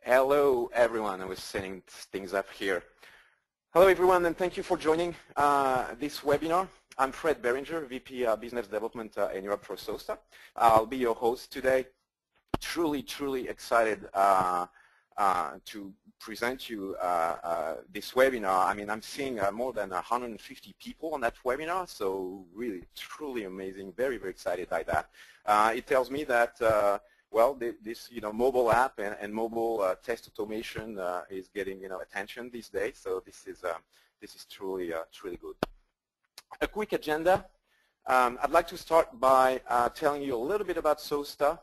Hello, everyone. I was setting things up here. Hello, everyone, and thank you for joining this webinar. I'm Fred Beringer, VP Business Development in Europe for SOSA. I'll be your host today. Truly excited to present you this webinar. I mean, I'm seeing more than 150 people on that webinar, so really, truly amazing. Very excited by that. It tells me that well, this mobile app and mobile test automation is getting attention these days. So this is truly good. A quick agenda. I'd like to start by telling you a little bit about SOASTA,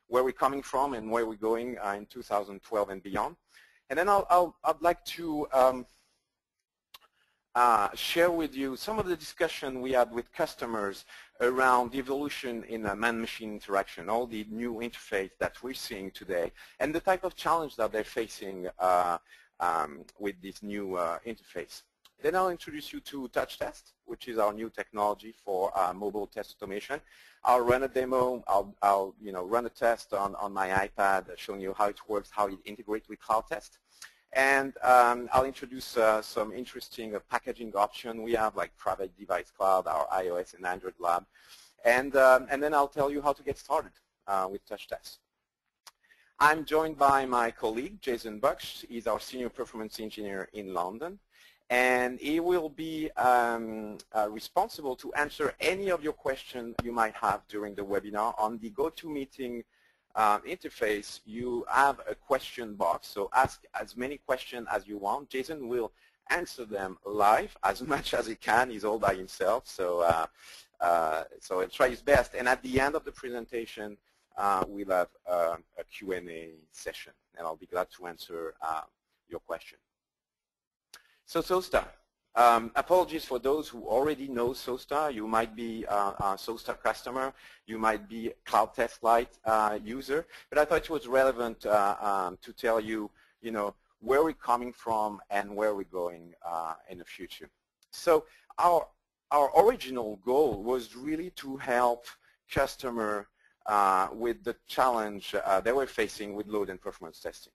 where we're coming from and where we're going in 2012 and beyond. And then I'd like to share with you some of the discussion we had with customers around the evolution in man-machine interaction, all the new interface that we're seeing today, and the type of challenge that they're facing with this new interface. Then I'll introduce you to TouchTest, which is our new technology for mobile test automation. I'll run a demo. I'll run a test on my iPad, showing you how it works, how it integrates with CloudTest. And I'll introduce some interesting packaging option we have, like Private Device Cloud, our iOS and Android lab. And then I'll tell you how to get started with TouchTest. I'm joined by my colleague, Jason Bucksh. He's our Senior Performance Engineer in London. And he will be responsible to answer any of your questions you might have during the webinar. On the GoToMeeting interface, you have a question box, so ask as many questions as you want. Jason will answer them live as much as he can. He's all by himself, so so he'll try his best. And at the end of the presentation, we'll have a Q&A session, and I'll be glad to answer your question. So SOASTA. Apologies for those who already know SOASTA. You might be a SOASTA customer. You might be a CloudTest Lite user. But I thought it was relevant to tell you, where we're coming from and where we're going in the future. So our original goal was really to help customer with the challenge they were facing with load and performance testing.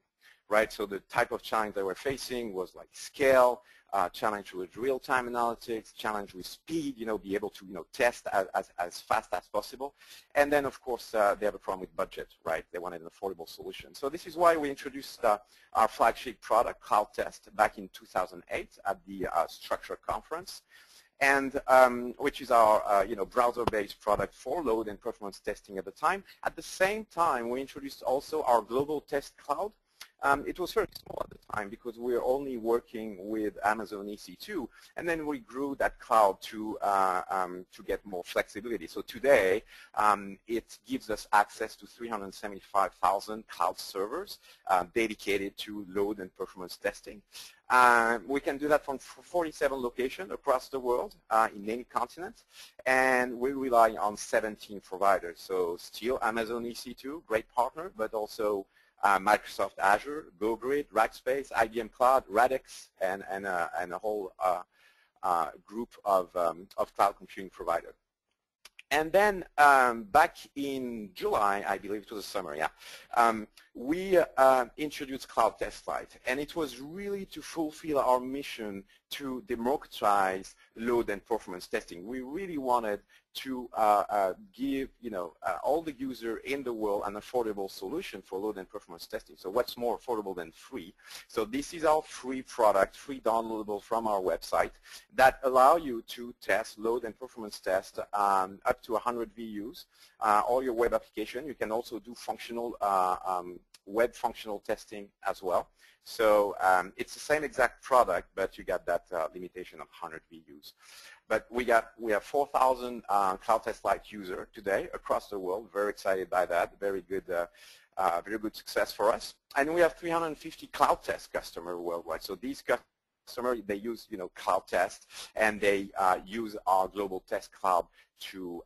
Right, so the type of challenge they were facing was like scale, challenge with real-time analytics, challenge with speed, be able to test as fast as possible. And then, of course, they have a problem with budget, right? They wanted an affordable solution. So this is why we introduced our flagship product, CloudTest, back in 2008 at the Structure Conference, and which is our browser-based product for load and performance testing at the time. At the same time, we introduced also our Global Test Cloud. It was very small at the time because we were only working with Amazon EC2, and then we grew that cloud to get more flexibility. So today, it gives us access to 375,000 cloud servers dedicated to load and performance testing. We can do that from 47 locations across the world in any continent, and we rely on 17 providers. So still Amazon EC2, great partner, but also Microsoft Azure, GoGrid, Rackspace, IBM Cloud, Radix, and a whole group of cloud computing providers. And then back in July, I believe it was the summer, yeah, we introduced CloudTest Lite, and it was really to fulfill our mission to democratize load and performance testing. We really wanted to give all the users in the world an affordable solution for load and performance testing. So what's more affordable than free? So this is our free product, free downloadable from our website, that allow you to test load and performance test up to 100 VUs, all your web application. You can also do functional web functional testing as well. So it's the same exact product, but you got that limitation of 100 VUs. But we have 4,000 CloudTest Lite users today across the world. Very excited by that. Very good success for us. And we have 350 CloudTest customers worldwide. So these customers, they use CloudTest, and they use our Global Test Cloud to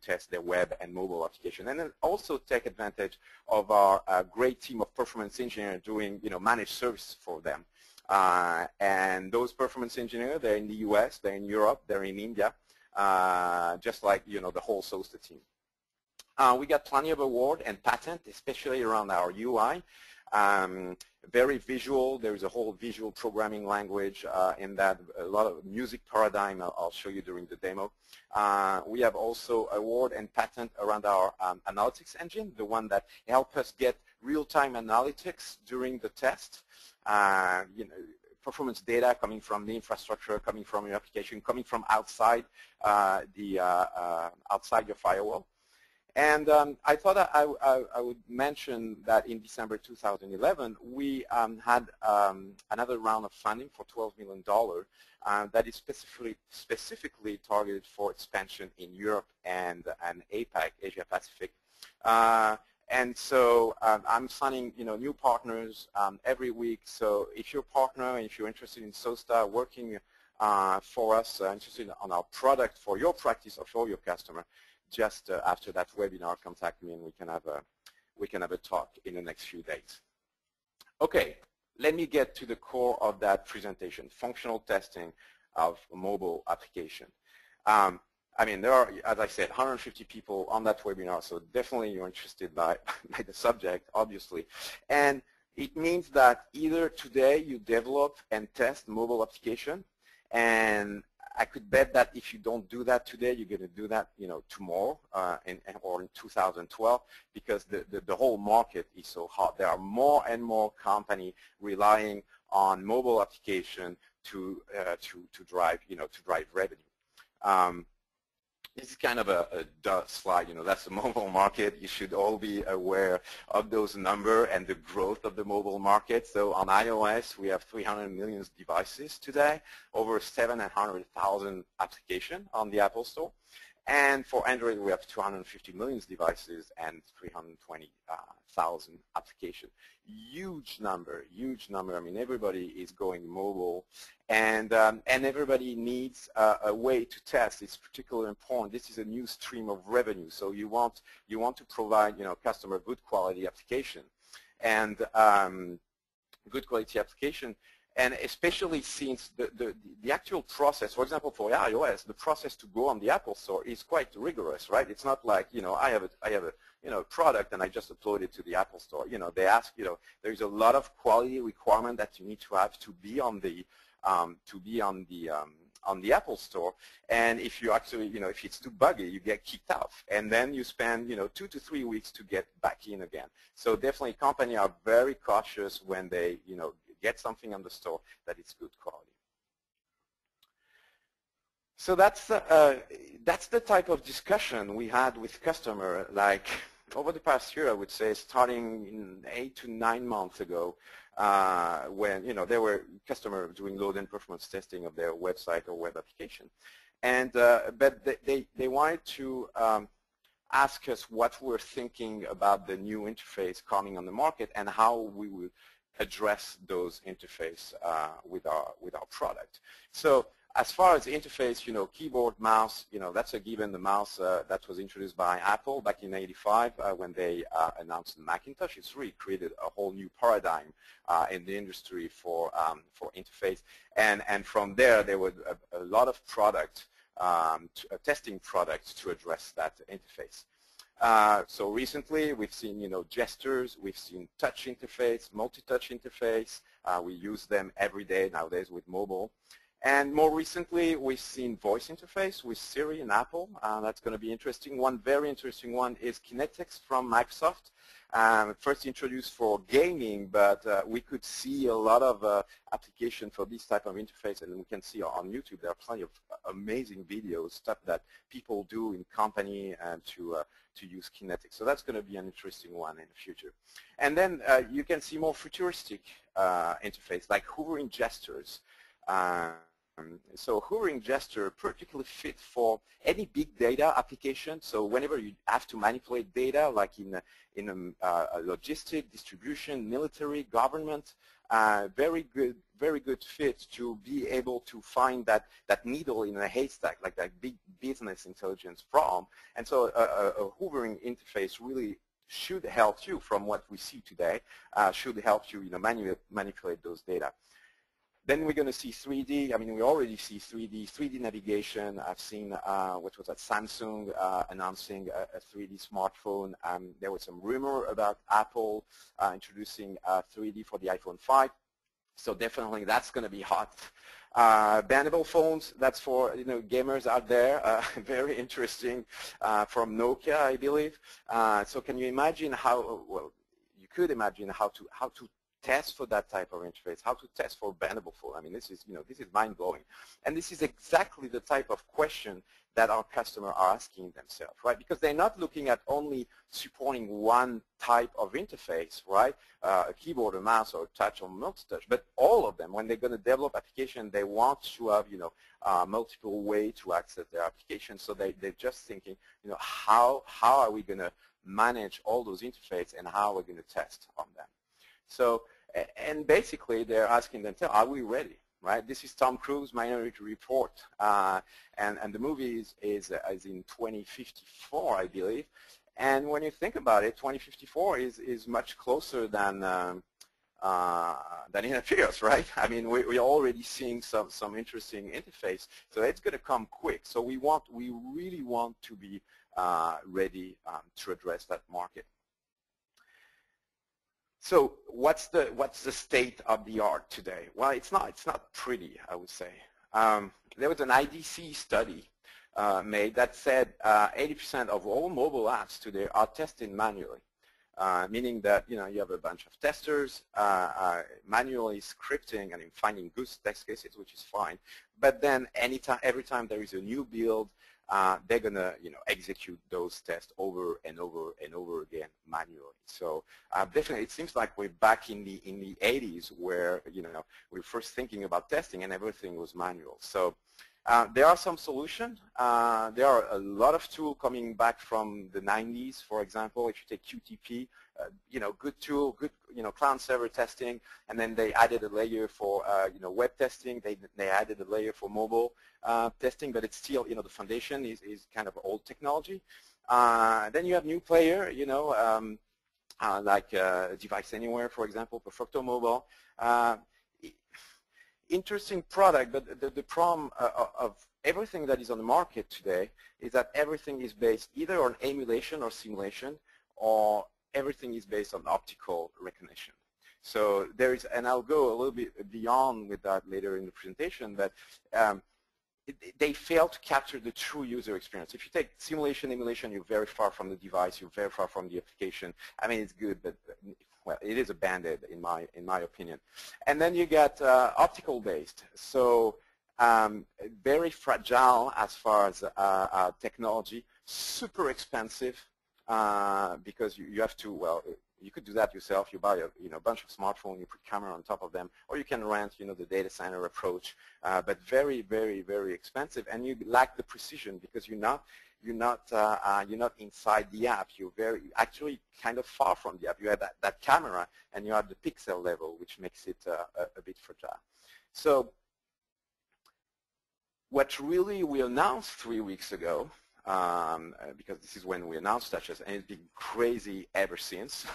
test their web and mobile application, and then also take advantage of our great team of performance engineers doing managed service for them. And those performance engineers, they're in the US, they're in Europe, they're in India, just like the whole SOASTA team. We got plenty of award and patent, especially around our UI. Very visual. There is a whole visual programming language in that, a lot of music paradigm I'll show you during the demo. We have also award and patent around our analytics engine, the one that helps us get real-time analytics during the test. Performance data coming from the infrastructure, coming from your application, coming from outside outside your firewall. And I thought I would mention that in December 2011, we had another round of funding for $12 million that is specifically targeted for expansion in Europe and APAC, Asia Pacific. And so I'm signing, new partners every week. So if you're a partner, if you're interested in SOASTA, working for us, interested on our product for your practice or for your customer, just after that webinar, contact me and we can have a talk in the next few days. Okay, let me get to the core of that presentation: functional testing of a mobile application. I mean, there are, as I said, 150 people on that webinar, so definitely you're interested by the subject, obviously. And it means that either today you develop and test mobile application, and I could bet that if you don't do that today, you're going to do that, tomorrow or in 2012, because the whole market is so hot. There are more and more companies relying on mobile application to drive revenue. This is kind of a duh slide. That's the mobile market. You should all be aware of those numbers and the growth of the mobile market. So on iOS, we have 300 million devices today, over 700,000 applications on the Apple Store. And for Android, we have 250 million devices and 320,000 applications. Huge number, huge number. I mean, everybody is going mobile, and everybody needs a way to test. It's particularly important. This is a new stream of revenue. So you want to provide, customer good quality application, and good quality application. And especially since the actual process, for example, for iOS, the process to go on the Apple Store is quite rigorous, right? It's not like, I have a product and I just upload it to the Apple Store. They ask, there's a lot of quality requirement that you need to have to be on the Apple Store. And if you actually, if it's too buggy, you get kicked out. And then you spend, 2 to 3 weeks to get back in again. So definitely companies are very cautious when they, get something on the store that is good quality. So that's the type of discussion we had with customer, like over the past year, I would say, starting in 8 to 9 months ago, when there were customers doing load and performance testing of their website or web application, and but they wanted to ask us what we're thinking about the new interface coming on the market and how we would address those interface with our product. So as far as the interface, keyboard, mouse, that's a given. The mouse that was introduced by Apple back in '85 when they announced the Macintosh. It's really created a whole new paradigm in the industry for interface. And from there were a lot of product, testing products to address that interface. So recently, we've seen, gestures, we've seen touch interface, multi-touch interface. We use them every day nowadays with mobile. And more recently, we've seen voice interface with Siri and Apple. That's going to be interesting. One very interesting one is Kinetics from Microsoft. First introduced for gaming, but we could see a lot of application for this type of interface, and we can see on YouTube there are plenty of amazing videos, stuff that people do in company and to use Kinetics. So that's going to be an interesting one in the future. And then you can see more futuristic interface like hovering gestures. So hovering gesture particularly fit for any big data application. So whenever you have to manipulate data, like in a logistic, distribution, military, government, very good fit to be able to find that needle in a haystack, like that big business intelligence problem. And so a hovering interface really should help you from what we see today, should help you, manipulate those data. Then we're going to see 3D. I mean, we already see 3D navigation. I've seen, what was that, Samsung announcing a 3D smartphone. There was some rumor about Apple introducing 3D for the iPhone 5. So definitely that's going to be hot. Bendable phones, that's for gamers out there. Very interesting from Nokia, I believe. So can you imagine how, well, you could imagine how to test for that type of interface, how to test for bendable phone. I mean, this is mind-blowing. And this is exactly the type of question that our customers are asking themselves, right? Because they're not looking at only supporting one type of interface, right? A keyboard, a mouse, or touch, or multi-touch, but all of them. When they're going to develop application, they want to have, multiple ways to access their application. So they're just thinking, how are we going to manage all those interfaces and how are we going to test on them? So, and basically they're asking themselves, are we ready, right? This is Tom Cruise, Minority Report, and the movie is in 2054, I believe. And when you think about it, 2054 is much closer than it appears, right? I mean, we're already seeing some interesting interface, so it's going to come quick. So we really want to be ready to address that market. So what's the state of the art today? Well, it's not pretty, I would say. There was an IDC study made that said 80% of all mobile apps today are tested manually, meaning that you have a bunch of testers manually scripting and finding good test cases, which is fine. But then every time there is a new build, they're going to execute those tests over and over and over again manually. So definitely it seems like we're back in the 80s where we're first thinking about testing and everything was manual. So there are some solutions. There are a lot of tools coming back from the 90s. For example, if you take QTP, good tool, good client-server testing, and then they added a layer for web testing. They added a layer for mobile testing, but it's still the foundation is kind of old technology. Then you have new player, like Device Anywhere, for example, Perfecto Mobile. Interesting product, but the problem of everything that is on the market today is that everything is based either on emulation or simulation, or everything is based on optical recognition. So there is, and I'll go a little bit beyond with that later in the presentation, but they fail to capture the true user experience. If you take simulation, emulation, you're very far from the device, you're very far from the application. I mean, it's good, but well, it is a band-aid in my opinion. And then you get optical based, so very fragile as far as technology, super expensive because you have to, well, you could do that yourself. You buy a bunch of smartphones, you put camera on top of them, or you can rent the data center approach, but very, very, very expensive, and you lack the precision because you're not inside the app. You're actually kind of far from the app. You have that camera, and you have the pixel level, which makes it a bit fragile. So what really we announced 3 weeks ago, because this is when we announced TouchTest, and it's been crazy ever since.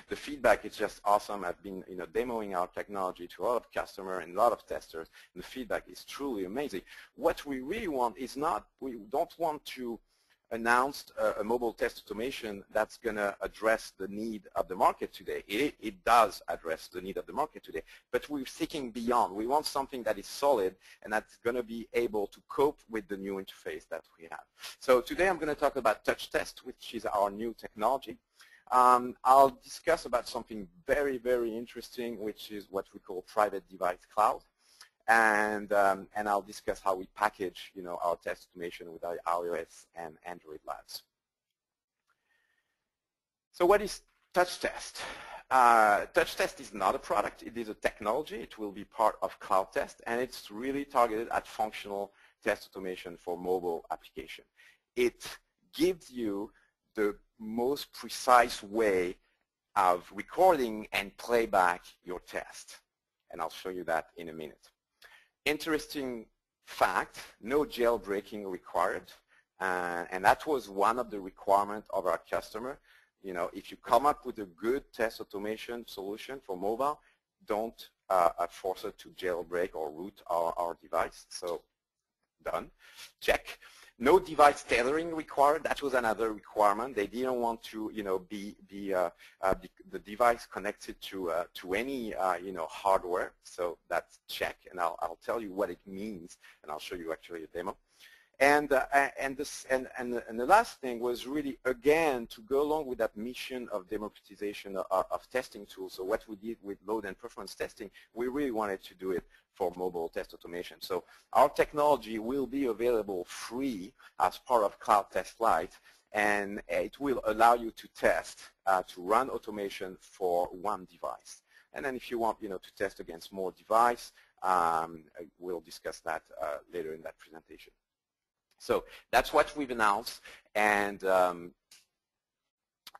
The feedback is just awesome. I've been demoing our technology to a lot of customers and a lot of testers, and the feedback is truly amazing. What we really want is we don't want to announce a mobile test automation that's going to address the need of the market today. It does address the need of the market today, but we're seeking beyond. We want something that is solid and that's going to be able to cope with the new interface that we have. So today I'm going to talk about TouchTest, which is our new technology. I'll discuss about something very, very interesting, which is what we call Private Device Cloud. And I'll discuss how we package, our test automation with our iOS and Android labs. So what is TouchTest? TouchTest is not a product. It is a technology. It will be part of CloudTest, and it's really targeted at functional test automation for mobile application. It gives you the most precise way of recording and playback your test, and I'll show you that in a minute. Interesting fact, no jailbreaking required, and that was one of the requirements of our customer. If you come up with a good test automation solution for mobile, don't force it to jailbreak or root our device. So done, check. No device tethering required. That was another requirement. They didn't want to, be the device connected to any, hardware. So that's check, and I'll tell you what it means, and I'll show you actually a demo. And the last thing was really, again, to go along with that mission of democratization of testing tools. So what we did with load and performance testing, we really wanted to do it for mobile test automation. So our technology will be available free as part of CloudTest Lite, and it will allow you to test, to run automation for one device. And then if you want, to test against more device, we'll discuss that later in that presentation. So that's what we've announced, and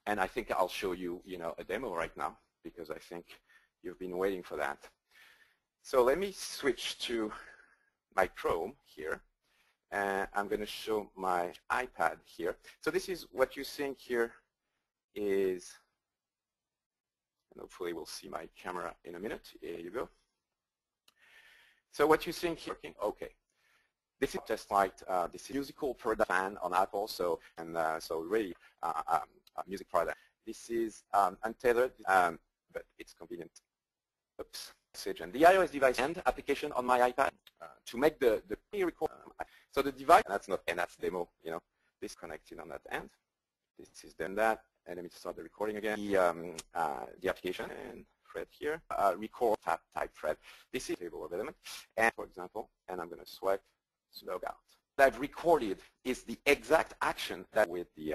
I think I'll show you, a demo right now, because I think you've been waiting for that. So let me switch to my Chrome here, and I'm going to show my iPad here. So this is what you're seeing here is, and hopefully we'll see my camera in a minute. Here you go. So what you're seeing here, okay. This is just like this is musical product fan on Apple, so really a music product. This is untethered, but it's convenient. Oops. And the iOS device and application on my iPad to make the record. So the device, and that's demo. This connected on that end. This is then that, and let me start the recording again. The application and Fred here. Record type Fred. This is table of elements, and for example, and I'm going to swipe. Log out. What I've recorded is the exact action that with the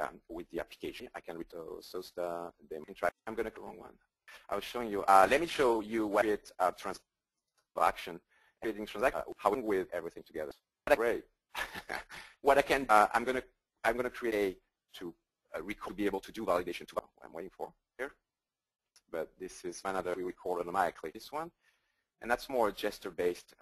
application. I can read SOSTA interact. I'm going to go wrong one. I was showing you. Let me show you what it transaction, creating transaction, how with everything together. Great. What I can, I'm going to create to record, be able to do validation. I'm waiting for here, but this is another we record automatically. This one, and that's more gesture-based.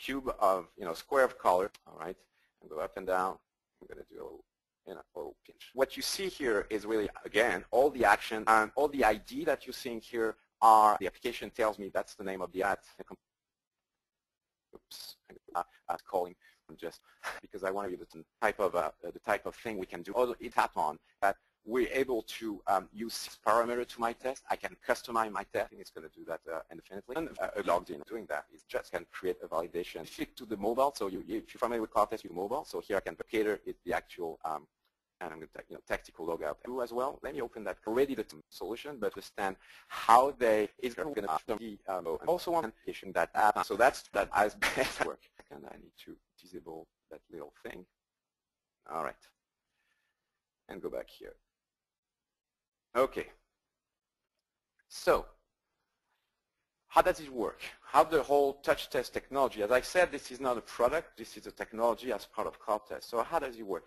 Cube of, square of color, all right, and go up and down. I'm going to do a little pinch. What you see here is really, again, all the action and all the ID that you're seeing here are, the application tells me that's the name of the ad. Oops, calling just because I want to use the type of thing we can do. Although it tap on that we're able to use parameter to my test. I can customize my test. I think it's going to do that indefinitely. And logged in doing that, it just can create a validation. Stick to the mobile. So if you're familiar with CloudTest, you mobile. So here I can cater it the actual, and I'm going to tactical logout as well. Let me open that already the solution, but understand how it's going to also want application that app. So that's that as best work. And I need to disable that little thing. All right, and go back here. Okay, so how does it work? How the whole TouchTest technology, as I said, this is not a product, this is a technology as part of CloudTest. So how does it work?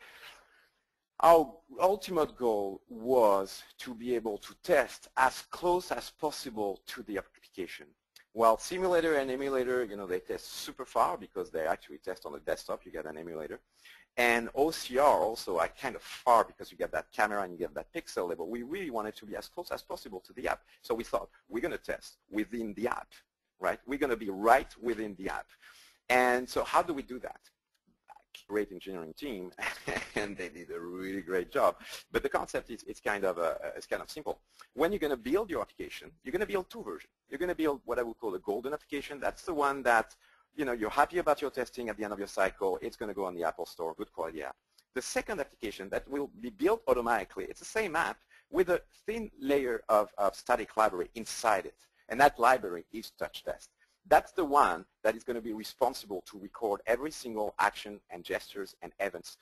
Our ultimate goal was to be able to test as close as possible to the application. While simulator and emulator, they test super far because they actually test on the desktop, you get an emulator. And OCR also are kind of far because you get that camera and you get that pixel level. We really wanted to be as close as possible to the app. So we thought, we're going to test within the app, right? We're going to be right within the app. And so how do we do that? Great engineering team, and they did a really great job. But the concept is it's kind of simple. When you're going to build your application, you're going to build two versions. You're going to build what I would call a golden application. That's the one that you're happy about your testing at the end of your cycle. It's going to go on the Apple Store, good quality app. The second application that will be built automatically, it's the same app with a thin layer of static library inside it. And that library is TouchTest. That's the one that is going to be responsible to record every single action and gestures and events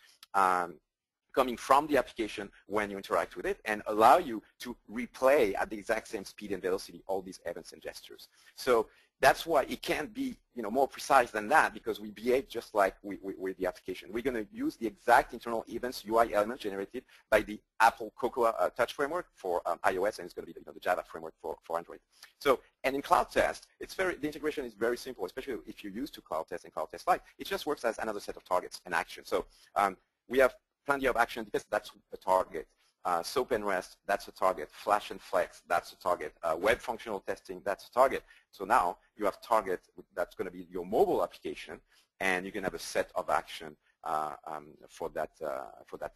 coming from the application when you interact with it, and allow you to replay at the exact same speed and velocity all these events and gestures. So that's why it can't be more precise than that, because we behave just like with the application. We're going to use the exact internal events UI elements generated by the Apple Cocoa Touch framework for iOS, and it's going to be the Java framework for Android. So, and in CloudTest, the integration is very simple, especially if you're used to CloudTest and CloudTest Lite. It just works as another set of targets and actions. So we have plenty of action because that's a target. SOAP and REST, that's a target. Flash and Flex, that's a target. Web functional testing, that's a target. So now you have target that's going to be your mobile application, and you can have a set of action for that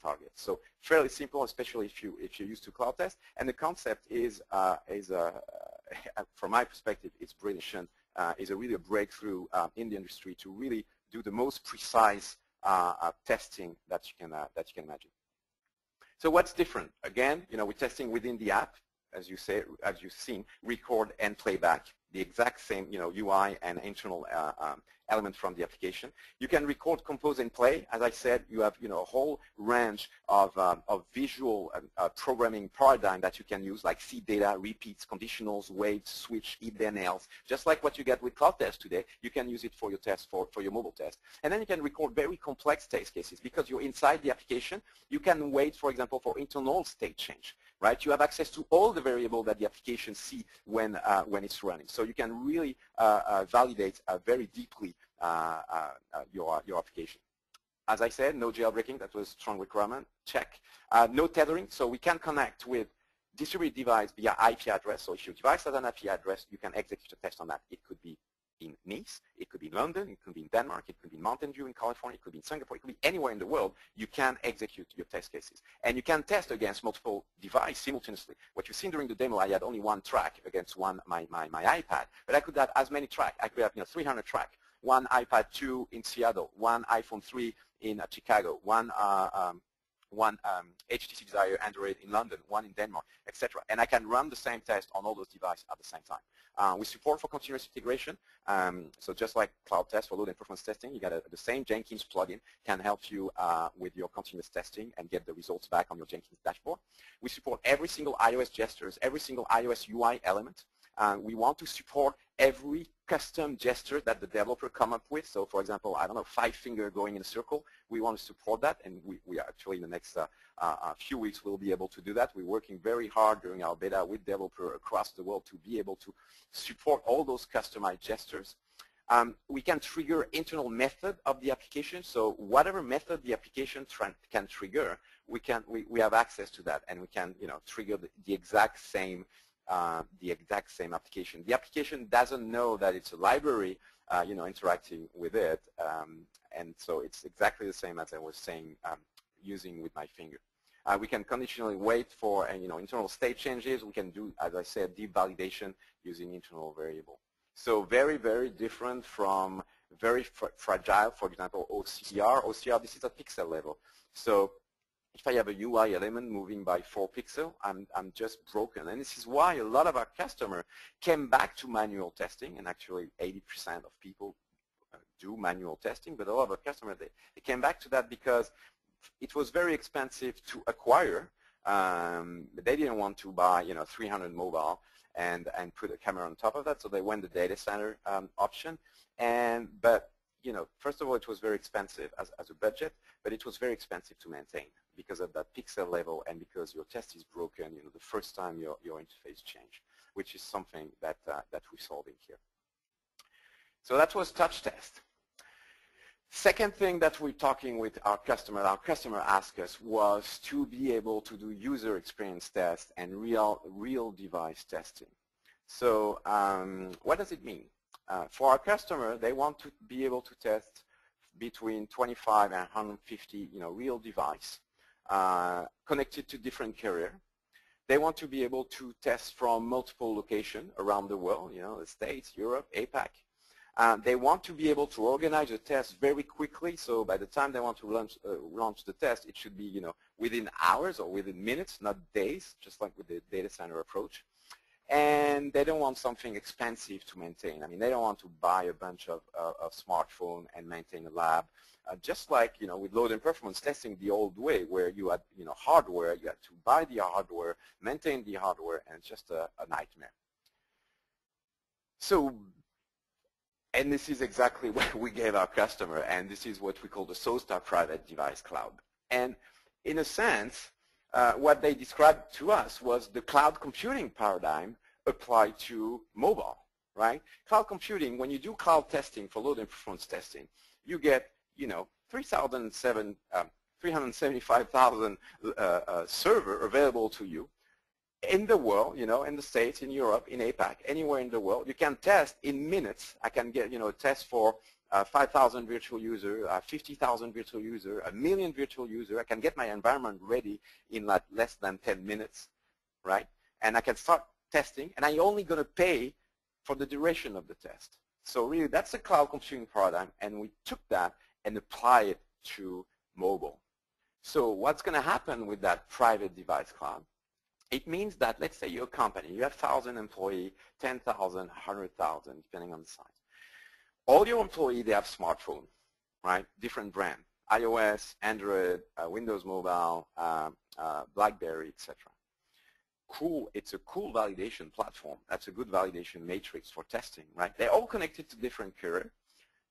target. So fairly simple, especially if you're used to CloudTest. And the concept is from my perspective, it's brilliant. Is really a breakthrough in the industry to really do the most precise testing that you can imagine. So what's different? Again, we're testing within the app, as you've seen, record and playback, the exact same UI and internal element from the application. You can record, compose, and play. As I said, you have a whole range of visual programming paradigm that you can use, like seed data, repeats, conditionals, waits, switch, if then else. Just like what you get with CloudTest today, you can use it for your test, for your mobile test. And then you can record very complex test cases because you're inside the application. You can wait, for example, for internal state change. Right? You have access to all the variables that the application see when it's running. So you can really validate very deeply your application. As I said, no jailbreaking. That was a strong requirement. Check. No tethering. So we can connect with distributed device via IP address. So if your device has an IP address, you can execute a test on that. It could be in Nice, it could be in London, it could be in Denmark, it could be in Mountain View in California, it could be in Singapore, it could be anywhere in the world. You can execute your test cases. And you can test against multiple devices simultaneously. What you've seen during the demo, I had only one track against my iPad, but I could have as many tracks. I could have 300 tracks. One iPad 2 in Seattle, one iPhone 3 in Chicago, one HTC Desire Android in London, one in Denmark, etc. And I can run the same test on all those devices at the same time. We support for continuous integration. So just like CloudTest for load and performance testing, you got the same Jenkins plugin can help you with your continuous testing and get the results back on your Jenkins dashboard. We support every single iOS gestures, every single iOS UI element. We want to support every custom gesture that the developer come up with. So for example, I don't know, 5-finger going in a circle. We want to support that, and we are actually in the next few weeks we'll be able to do that. We're working very hard during our beta with developers across the world to be able to support all those customized gestures. We can trigger internal method of the application. So whatever method the application can trigger, we have access to that, and we can trigger the exact same application. The application doesn't know that it's a library, interacting with it, and so it's exactly the same as I was saying, using with my finger. We can conditionally wait for internal state changes. We can do, as I said, deep validation using internal variable. So very, very different from very fragile, for example, OCR. OCR, this is a pixel level. So if I have a UI element moving by 4 pixels, I'm just broken. And this is why a lot of our customers came back to manual testing, and actually 80% of people do manual testing, but a lot of our customers, they came back to that because it was very expensive to acquire. They didn't want to buy 300 mobile and put a camera on top of that, so they went the data center option. But first of all, it was very expensive as a budget, but it was very expensive to maintain because of that pixel level and because your test is broken, the first time your interface changed, which is something that we're solving here. So that was TouchTest. Second thing that we're talking with our customer asked us was to be able to do user experience tests and real device testing. So what does it mean? For our customer, they want to be able to test between 25 and 150 real device connected to different carrier. They want to be able to test from multiple locations around the world, the States, Europe, APAC. They want to be able to organize a test very quickly, so by the time they want to launch the test, it should be within hours or within minutes, not days, just like with the data center approach. And they don't want something expensive to maintain. I mean, they don't want to buy a bunch of smartphone and maintain a lab. Just like with load and performance testing the old way, where you had hardware, you had to buy the hardware, maintain the hardware, and it's just a nightmare. So. And this is exactly what we gave our customer, and this is what we call the SOASTA Private Device Cloud. And in a sense, what they described to us was the cloud computing paradigm applied to mobile, right? Cloud computing, when you do cloud testing for load and performance testing, you get, 375,000 server available to you in the world, in the States, in Europe, in APAC, anywhere in the world. You can test in minutes. I can get, a test for 5,000 virtual user, 50,000 virtual user, 1,000,000 virtual user. I can get my environment ready in like less than 10 minutes, right? And I can start testing, and I'm only going to pay for the duration of the test. So really, that's the cloud computing paradigm, and we took that and applied it to mobile. So what's going to happen with that private device cloud? It means that, let's say you're a company, you have 1,000 employees, 10,000, 100,000, depending on the size. All your employees, they have smartphone, right? Different brand, iOS, Android, Windows Mobile, BlackBerry, etc. Cool, it's a cool validation platform. That's a good validation matrix for testing, right? They're all connected to different carriers.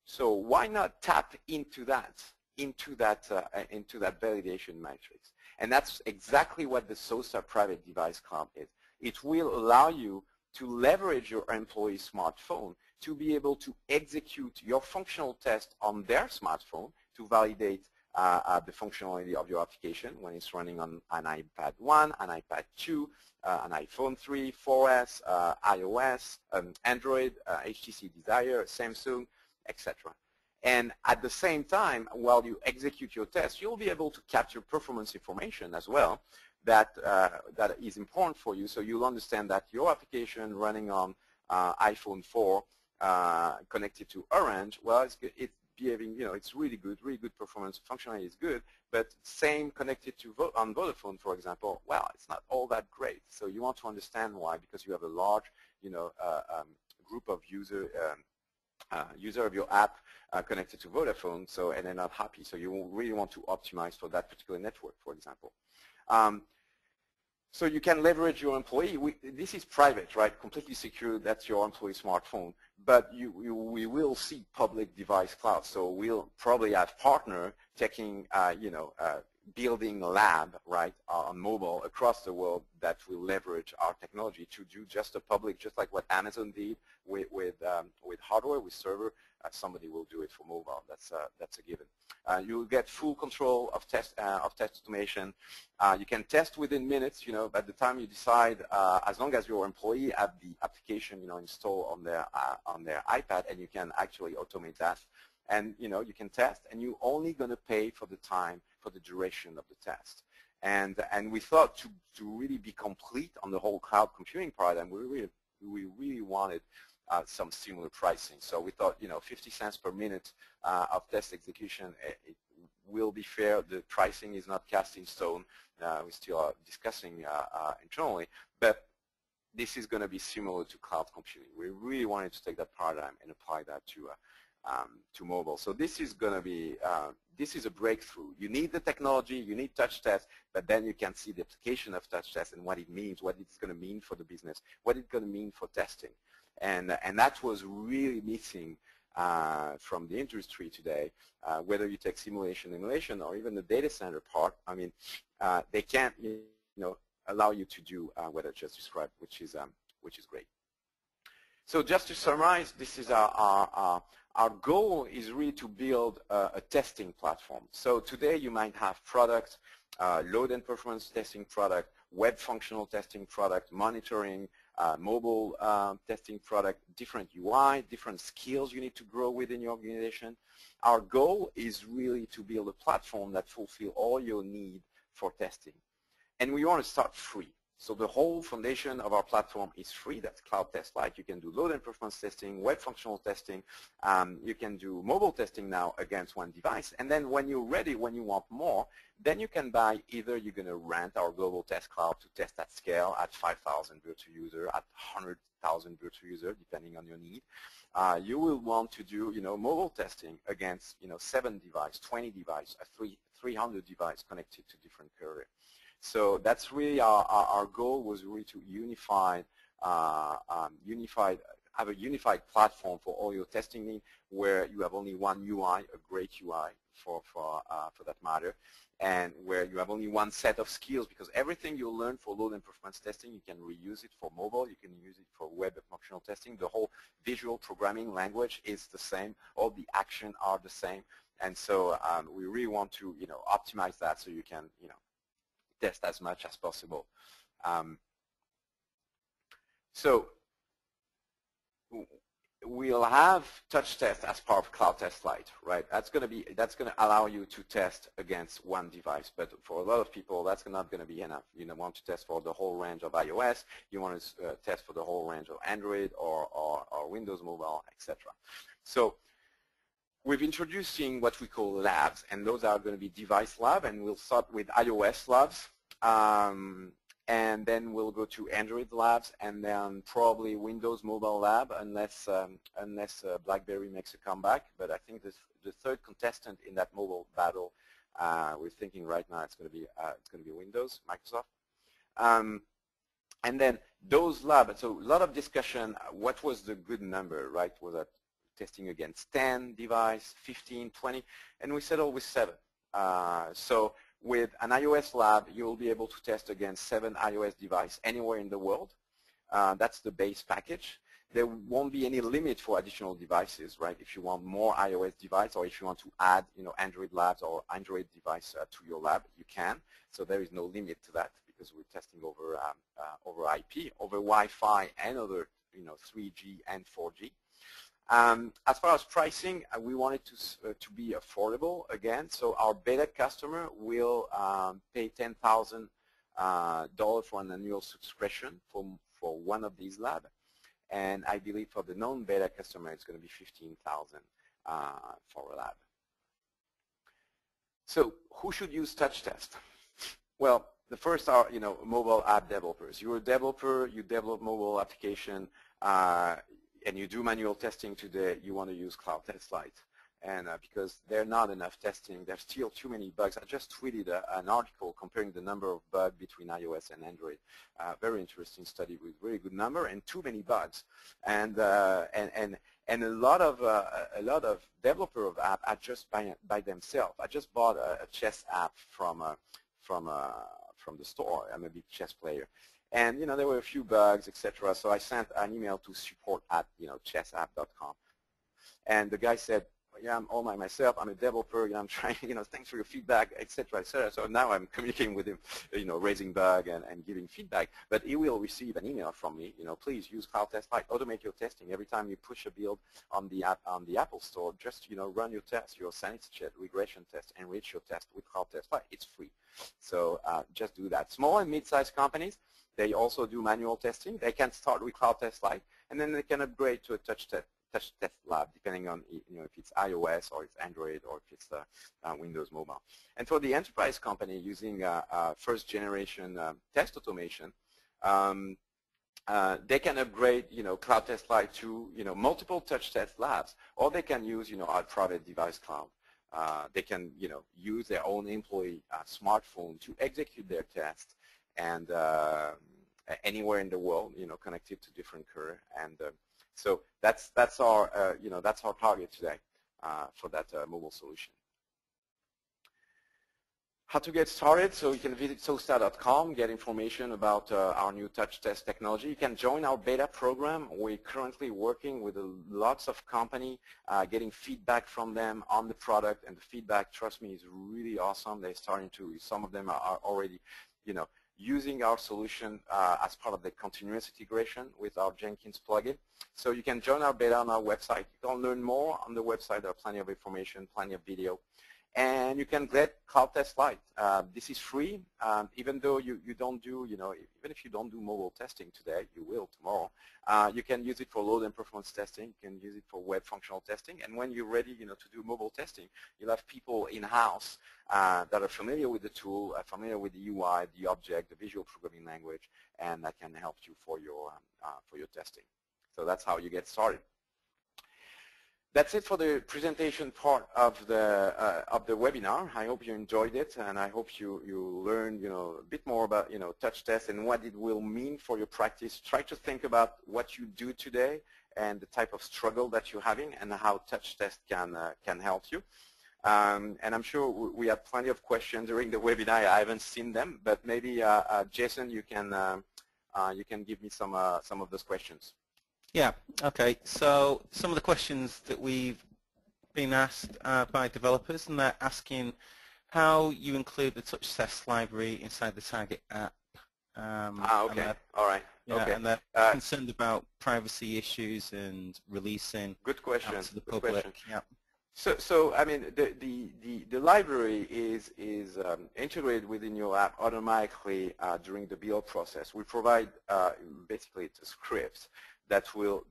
So why not tap into that validation matrix? And that's exactly what the SOASTA Private Device Cloud is. It will allow you to leverage your employee's smartphone to be able to execute your functional test on their smartphone to validate the functionality of your application when it's running on an iPad 1, an iPad 2, an iPhone 3, 4S, iOS, Android, HTC Desire, Samsung, etc. And at the same time, while you execute your test, you'll be able to capture performance information as well that is important for you. So you'll understand that your application running on iPhone 4 connected to Orange, well, it's behaving, it's really good performance, functionality is good, but same connected to on Vodafone, for example, well, it's not all that great. So you want to understand why, because you have a large, group of user of your app connected to Vodafone, so, and they're not happy. So you really want to optimize for that particular network, for example. So you can leverage your employee. This is private, right? Completely secure. That's your employee smartphone. But we will see public device cloud. So we'll probably have partner taking, building a lab, right, on mobile across the world that will leverage our technology to do just a public, just like what Amazon did with hardware, with server. Somebody will do it for mobile. That's a given. You'll get full control of test automation. You can test within minutes. By the time you decide, as long as your employee have the application, installed on their iPad, and you can actually automate that. And you can test, and you're only going to pay for the time, for the duration of the test. And we thought to really be complete on the whole cloud computing paradigm, we really wanted some similar pricing. So we thought, 50 cents per minute of test execution, it will be fair. The pricing is not cast in stone. We still are discussing internally, but this is going to be similar to cloud computing. We really wanted to take that paradigm and apply that to mobile. So this is going to be, this is a breakthrough. You need the technology, you need TouchTest, but then you can see the application of TouchTest and what it means, what it's going to mean for the business, what it's going to mean for testing. And that was really missing from the industry today, whether you take simulation, emulation, or even the data center part. I mean, they can't, allow you to do what I just described, which is great. So just to summarize, this is our goal is really to build a testing platform. So today you might have products, load and performance testing product, web functional testing product, monitoring, mobile testing product, different UI, different skills you need to grow within your organization. Our goal is really to build a platform that fulfills all your need for testing. And we want to start free. So the whole foundation of our platform is free. That's CloudTest Lite. You can do load and performance testing, web functional testing. You can do mobile testing now against one device. And then when you're ready, when you want more, then you can buy either you're going to rent our global test cloud to test at scale at 5,000 virtual user, at 100,000 virtual user, depending on your need. You will want to do, mobile testing against, 7 device, 20 device, 300 device connected to different carriers. So that's really our goal was really to have a unified platform for all your testing needs, where you have only one UI, a great UI for that matter, and where you have only one set of skills, because everything you learn for load and performance testing, you can reuse it for mobile, you can use it for web functional testing. The whole visual programming language is the same, all the actions are the same, And so we really want to, optimize that so you can, test as much as possible. So we'll have TouchTest as part of CloudTest Lite, right? That's going to allow you to test against one device, but for a lot of people, that's not going to be enough. You want to test for the whole range of iOS. You want to test for the whole range of Android or Windows Mobile, etc. So we're introducing what we call labs, and those are going to be device lab, and we'll start with iOS labs. And then we'll go to Android labs, and then probably Windows Mobile lab, unless BlackBerry makes a comeback. But I think the third contestant in that mobile battle, we're thinking right now it's going to be Windows, Microsoft. And then those labs. So a lot of discussion. What was the good number, right? Was that testing against 10 device, 15, 20, and we settled with 7. So with an iOS lab, you'll be able to test against 7 iOS devices anywhere in the world. That's the base package. There won't be any limit for additional devices, right? If you want more iOS device, or if you want to add, Android labs or Android device to your lab, you can. So there is no limit to that because we're testing over IP, over Wi-Fi, and over 3G and 4G. As far as pricing, we want it to be affordable again. So our beta customer will pay $10,000 for an annual subscription for one of these labs, and I believe for the non-beta customer, it's going to be $15,000 for a lab. So who should use TouchTest? Well, the first are mobile app developers. You're a developer, you develop mobile application. And you do manual testing today, you want to use CloudTest Lite. And because there's not enough testing, there's still too many bugs. I just tweeted an article comparing the number of bugs between iOS and Android. Very interesting study with really good number and too many bugs. And a lot of developer of app are just by themselves. I just bought a chess app from the store. I'm a big chess player. And there were a few bugs, etc. So I sent an email to support@chessapp.com, and the guy said, "Yeah, I'm all by myself. I'm a developer. I'm trying. Thanks for your feedback, etc., etc." So now I'm communicating with him, raising bug and giving feedback. But he will receive an email from me. Please use CloudTest Lite. Automate your testing every time you push a build on the Apple Store. Just run your test, your sanity check, regression test, enrich your test with CloudTest Lite. It's free. So just do that. Small and mid-sized companies, they also do manual testing. They can start with CloudTest Lite, and then they can upgrade to a TouchTest lab, depending on if it's iOS or it's Android or if it's Windows Mobile. And for the enterprise company using first-generation test automation, they can upgrade CloudTest Lite to multiple TouchTest labs, or they can use our private device cloud. They can use their own employee smartphone to execute their test, and anywhere in the world, connected to different carrier, and so that's our that's our target today for that mobile solution. How to get started? So you can visit SOASTA.com, get information about our new TouchTest technology. You can join our beta program. We're currently working with lots of companies, getting feedback from them on the product, and the feedback, trust me, is really awesome. They're starting to, some of them are already, using our solution as part of the continuous integration with our Jenkins plugin. So you can join our beta on our website. You can learn more on the website. There are plenty of information, plenty of video. And you can get CloudTest Lite. This is free, even though you don't do, even if you don't do mobile testing today, you will tomorrow. You can use it for load and performance testing. You can use it for web functional testing. And when you're ready, to do mobile testing, you'll have people in-house that are familiar with the tool, familiar with the UI, the object, the visual programming language, and that can help you for your testing. So that's how you get started. That's it for the presentation part of the webinar. I hope you enjoyed it, and I hope you learned a bit more about TouchTest and what it will mean for your practice. Try to think about what you do today and the type of struggle that you're having, and how TouchTest can help you. And I'm sure we have plenty of questions during the webinar. I haven't seen them, but maybe Jason, you can give me some of those questions. Yeah, okay. So some of the questions that we've been asked by developers, and they're asking how you include the TouchTest library inside the target app. Okay. All right. Yeah, okay. and they're concerned about privacy issues and releasing good question. out to the public. Yeah. So I mean, the library is integrated within your app automatically during the build process. We provide basically it's a script that will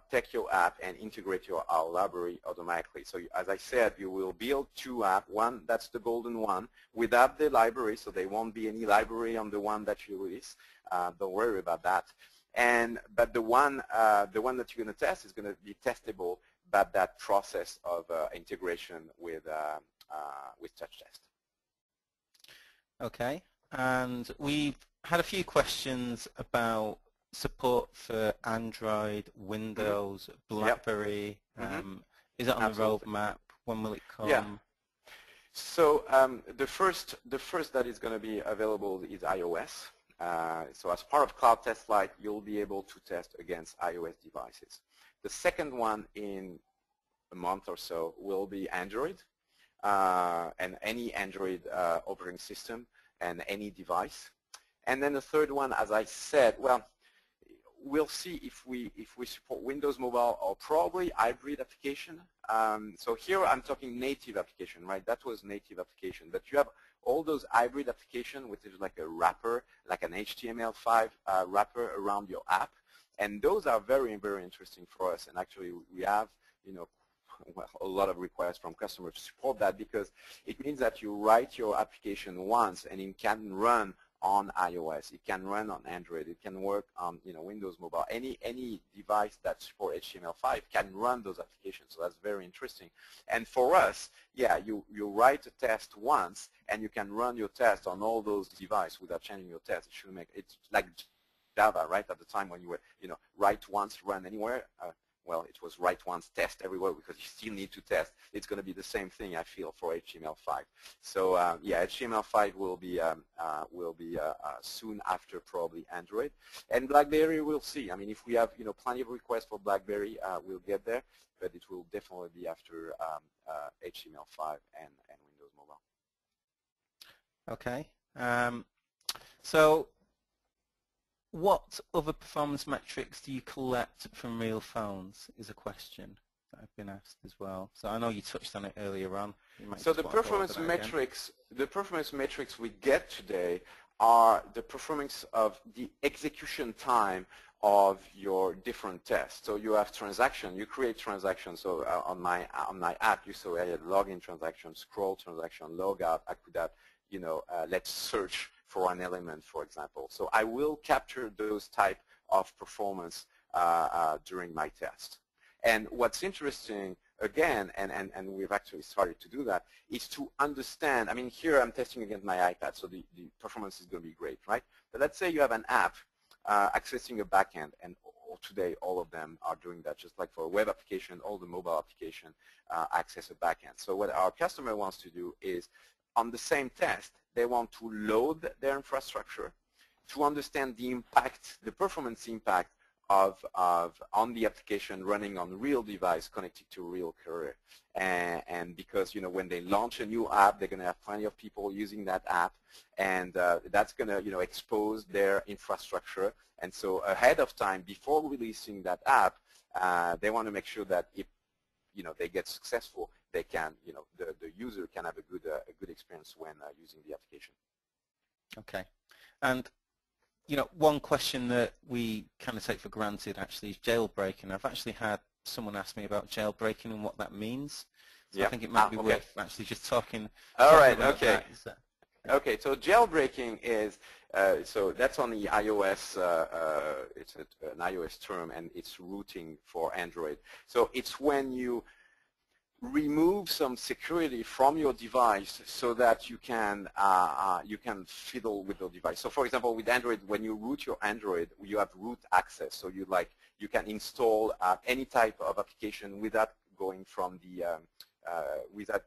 take your app and integrate our library automatically. So as I said, you will build two apps. One that's the golden one without the library, so there won't be any library on the one that you release. Don't worry about that. But the one that you're going to test is going to be testable. But that process of integration with TouchTest. Okay, and we've had a few questions about support for Android, Windows, BlackBerry. Is it on Absolutely. the roadmap? When will it come? Yeah. So the first that is going to be available is iOS. So as part of CloudTest Lite, you'll be able to test against iOS devices. The second one in a month or so will be Android, and any Android operating system and any device. And then the third one, as I said, well, we'll see if we support Windows Mobile or probably hybrid application. So here I'm talking native application, right? That was native application, but you have all those hybrid application, which is like a wrapper, like an HTML5 wrapper around your app. And those are very, very interesting for us. And actually, we have, well, a lot of requests from customers to support that, because it means that you write your application once and it can run on iOS. It can run on Android. It can work on Windows Mobile. Any device that supports HTML5 can run those applications. So that's very interesting. And for us, yeah, you write a test once and you can run your test on all those devices without changing your test. It should make it's like Java, right? At the time when you were, write once, run anywhere. Well, it was write once, test everywhere, because you still need to test. It's going to be the same thing, I feel, for HTML5. So yeah, HTML5 will be soon after probably Android, and BlackBerry we'll see. I mean, if we have plenty of requests for BlackBerry, we'll get there, but it will definitely be after HTML5 and Windows Mobile. Okay. So what other performance metrics do you collect from real phones is a question that I've been asked as well. So I know you touched on it earlier on. So the performance metrics we get today are the performance of the execution time of your different tests. So you have transaction, you create transactions. So on my app, you saw I had login transaction, scroll transaction, log out. I could have, let's search for an element, for example. So I will capture those type of performance during my test. And what's interesting, again, and we've actually started to do that, is to understand, I mean, here I'm testing against my iPad, so the performance is going to be great, right? But let's say you have an app accessing a backend, and today all of them are doing that, just like for a web application, all the mobile application access a backend. So what our customer wants to do is, on the same test, they want to load their infrastructure to understand the impact, the performance impact on the application running on real device connected to real carrier. And because when they launch a new app, they're going to have plenty of people using that app, and that's going to expose their infrastructure. And so ahead of time, before releasing that app, they want to make sure that if they get successful, they can the user can have a good experience when using the application. Okay, and one question that we kind of take for granted actually is jailbreaking. I've actually had someone ask me about jailbreaking and what that means. So yeah. I think it might be worth actually just talking. All right. Okay. Okay. So jailbreaking is so that's on the iOS. It's an iOS term, and it's routing for Android. So it's when you remove some security from your device so that you can fiddle with your device. So for example, with Android, when you root your Android, you have root access. So you can install any type of application without going from the without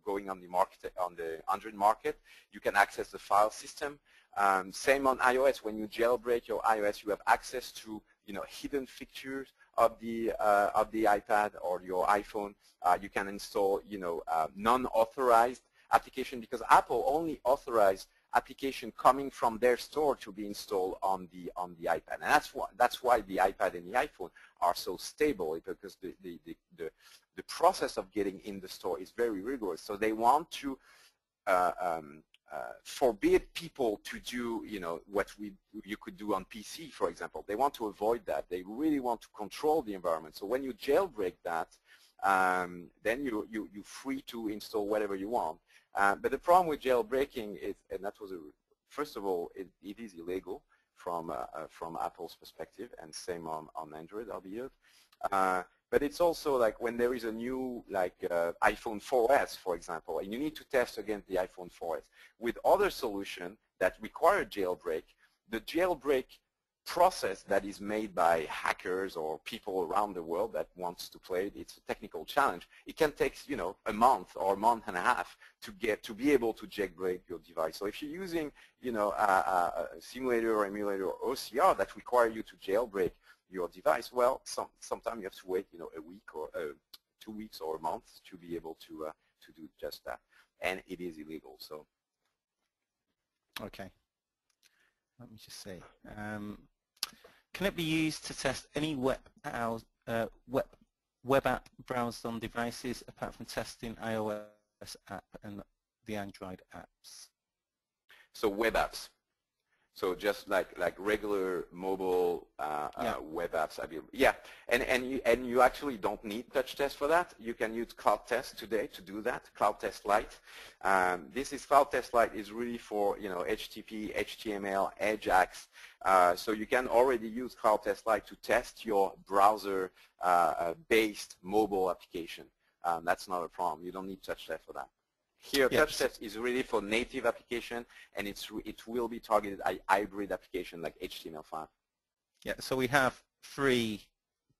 going on the market, on the Android market. You can access the file system. Same on iOS. When you jailbreak your iOS, you have access to hidden features of the iPad or your iPhone. You can install non-authorized application, because Apple only authorized application coming from their store to be installed on the iPad, and that's why the iPad and the iPhone are so stable, because the process of getting in the store is very rigorous. So they want to forbid people to do what you could do on PC, for example. They want to avoid that. They really want to control the environment. So when you jailbreak that, then you're free to install whatever you want. But the problem with jailbreaking is, and that was first of all, it is illegal from Apple's perspective, and same on Android, albeit. But it's also like when there is a new iPhone 4S, for example, and you need to test against the iPhone 4S. With other solutions that require jailbreak, the jailbreak process that is made by hackers or people around the world that wants to play it, it's a technical challenge. It can take a month or a month and a half to be able to jailbreak your device. So if you're using a simulator or emulator or OCR that require you to jailbreak your device, well, sometimes you have to wait a week or 2 weeks or a month to be able to do just that, and it is illegal. So okay, let me just see. Can it be used to test any web app browsed on devices apart from testing iOS app and the Android apps? So web apps. So just like regular mobile web apps, and you actually don't need TouchTest for that. You can use CloudTest today to do that. CloudTest Lite. CloudTest Lite is really for HTTP, HTML, Ajax. So you can already use CloudTest Lite to test your browser-based mobile application. That's not a problem. You don't need TouchTest for that. Here, yes. TouchTest is really for native application, and it will be targeted at hybrid application like HTML5. Yeah, so we have 3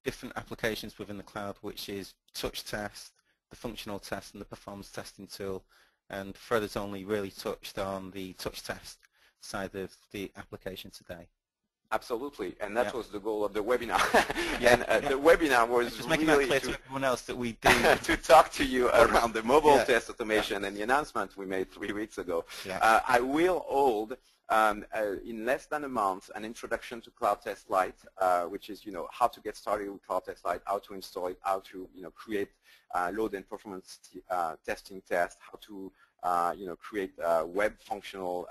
different applications within the cloud, which is TouchTest, the functional test, and the performance testing tool. And Fred has only really touched on the TouchTest side of the application today. Absolutely, and that was the goal of the webinar. The webinar was just really making that clear to everyone else that we do to talk to you around the mobile test automation and the announcement we made 3 weeks ago. I will hold in less than a month an introduction to CloudTest Lite, which is how to get started with CloudTest Lite, how to install it, how to create load and performance testing test, how to create web functional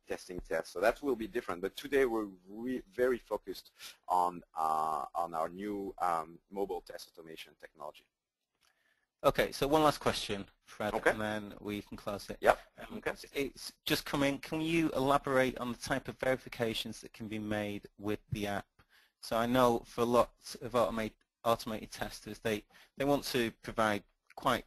testing tests. So that will be different. But today we're very focused on our new mobile test automation technology. Okay, so one last question, Fred, and then we can close it. Yep. It's just come in. Can you elaborate on the type of verifications that can be made with the app? So I know for lots of automated testers, they want to provide quite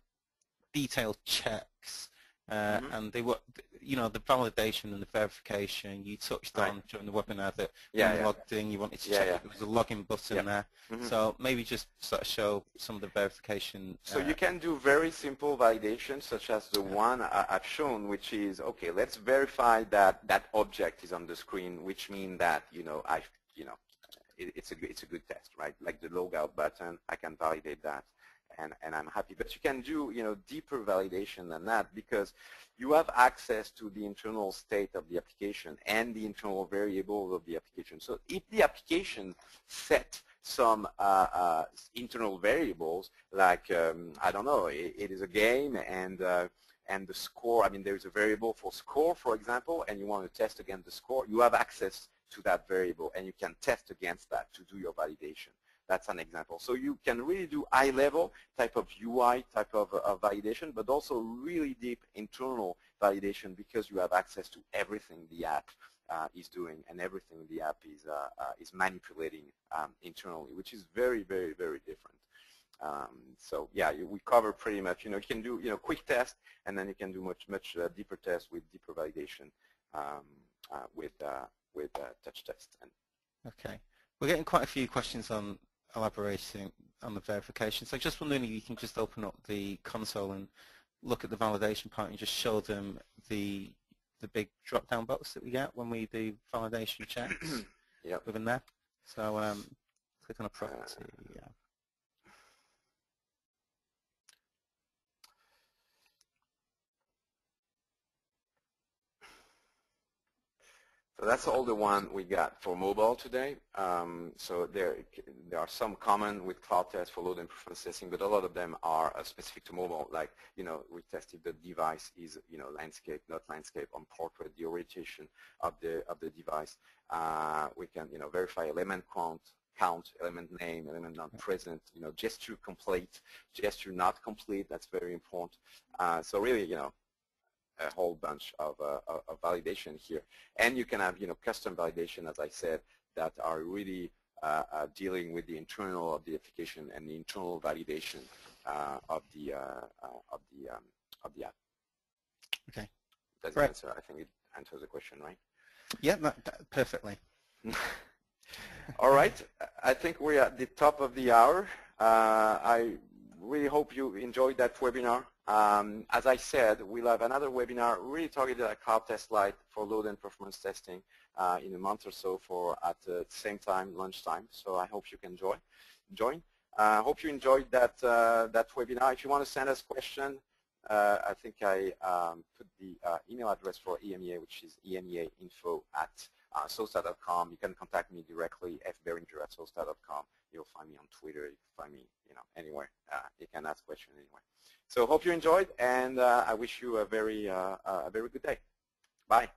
detailed checks. And they were, the validation and the verification you touched on during the webinar that when you logged in, you wanted to check if there was a login button there. So maybe just sort of show some of the verification. So you can do very simple validation, such as the one I've shown, which is, okay, let's verify that that object is on the screen, which means that it's a good test, right? Like the logout button, I can validate that. And I'm happy. But you can do deeper validation than that, because you have access to the internal state of the application and the internal variables of the application. So if the application set some internal variables, like I don't know, it is a game and the score. I mean, there's a variable for score, for example, and you want to test against the score. You have access to that variable, and you can test against that to do your validation. That's an example. So you can really do high-level type of UI type of validation, but also really deep internal validation, because you have access to everything the app is doing and everything the app is manipulating internally, which is very, very, very different. So yeah, we cover pretty much. You can do quick test, and then you can do much deeper tests with deeper validation with TouchTest. Okay, we're getting quite a few questions on elaborating on the verification. So just wondering if you can just open up the console and look at the validation part and just show them the big drop-down box that we get when we do validation checks within there. So click on a property. Yeah. So that's all the one we got for mobile today. So there are some common with CloudTest for load and performance testing, but a lot of them are specific to mobile. Like, we tested the device is, landscape, not landscape, on portrait, the orientation of the device. We can, verify element count, element name, element not present, gesture complete, gesture not complete. That's very important. So really, a whole bunch of validation here. And you can have, custom validation, as I said, that are really dealing with the internal of the application and the internal validation of the app. Okay. Does it answer? I think it answers the question, right? Yeah, perfectly. All right. I think we're at the top of the hour. I really hope you enjoyed that webinar. As I said, we'll have another webinar really targeted at CloudTest Lite for load and performance testing in a month or so at the same time, lunchtime. So I hope you can join. I hope you enjoyed that webinar. If you want to send us questions, I think I put the email address for EMEA, which is emeainfo@sosa.com. You can contact me directly, fberinger@sosa.com. You'll find me on Twitter. You can find me, anywhere. You can ask questions anywhere. So hope you enjoyed, and I wish you a very good day. Bye.